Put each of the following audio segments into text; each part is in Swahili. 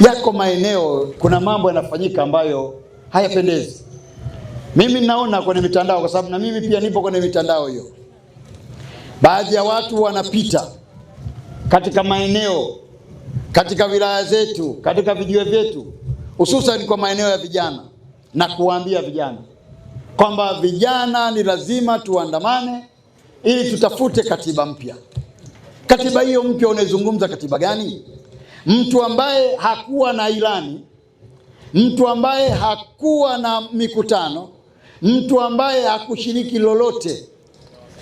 Yako maeneo kuna mambo yanafanyika ambayo hayapendezi. Mimi naona kwenye mitandao, kwa sababu na mimi pia nipo kwenye mitandao hiyo. Baadhi ya watu wanapita katika maeneo, katika wilaya zetu, katika vijiwe vyetu, hususan kwa maeneo ya vijana, na kuwaambia vijana kwamba vijana ni lazima tuandamane ili tutafute katiba mpya. Katiba hiyo mpya unaizungumza katiba gani? Mtu ambaye hakuwa na ilani, mtu ambaye hakuwa na mikutano, mtu ambaye hakushiriki lolote,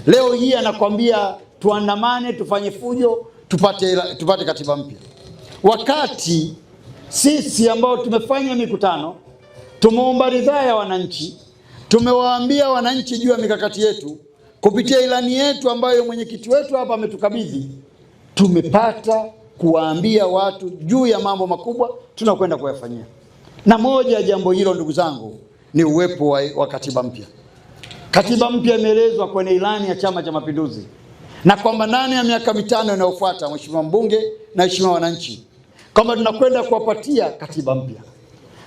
leo hii anakwambia tuandamane, tufanye fujo, tupate katiba mpya. Wakati sisi ambao tumefanya mikutano, tumeomba ridhaa ya wananchi, tumewaambia wananchi juu ya mikakati yetu kupitia ilani yetu ambayo mwenyekiti wetu hapa ametukabidhi, tumepata kuwaambia watu juu ya mambo makubwa tunakwenda kuyafanyia. Na moja ya jambo hilo, ndugu zangu, ni uwepo wa katiba mpya. Katiba mpya imeelezwa kwenye ilani ya Chama cha Mapinduzi, na kwamba ndani ya miaka mitano inayofuata, Mheshimiwa mbunge na Mheshimiwa wananchi, kwamba tunakwenda kuwapatia katiba mpya.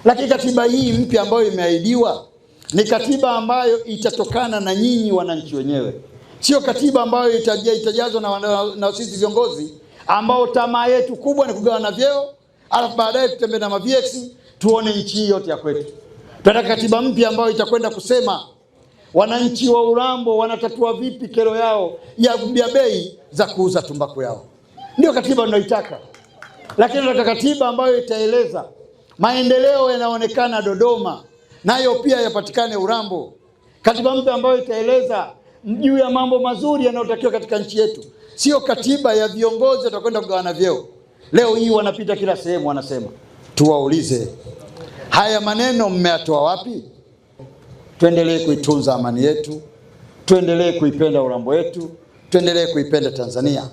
Lakini katiba hii mpya ambayo imeahidiwa ni katiba ambayo itatokana na nyinyi wananchi wenyewe, sio katiba ambayo itajazwa na sisi viongozi ambao tamaa yetu kubwa ni kugawana vyeo, alafu baadaye tutembee na mavx tuone nchi yote ya kwetu. Tunataka katiba mpya ambayo itakwenda kusema wananchi wa Urambo wanatatua vipi kero yao ya bei za kuuza tumbaku yao. Ndio katiba tunayoitaka. Lakini tunataka katiba ambayo itaeleza maendeleo yanaonekana Dodoma, nayo pia yapatikane Urambo. Katiba mpya ambayo itaeleza juu ya mambo mazuri yanayotakiwa katika nchi yetu. Sio katiba ya viongozi watakwenda kugawana vyeo. Leo hii wanapita kila sehemu wanasema. Tuwaulize, haya maneno mmeyatoa wapi? Tuendelee kuitunza amani yetu, tuendelee kuipenda Urambo wetu, tuendelee kuipenda Tanzania.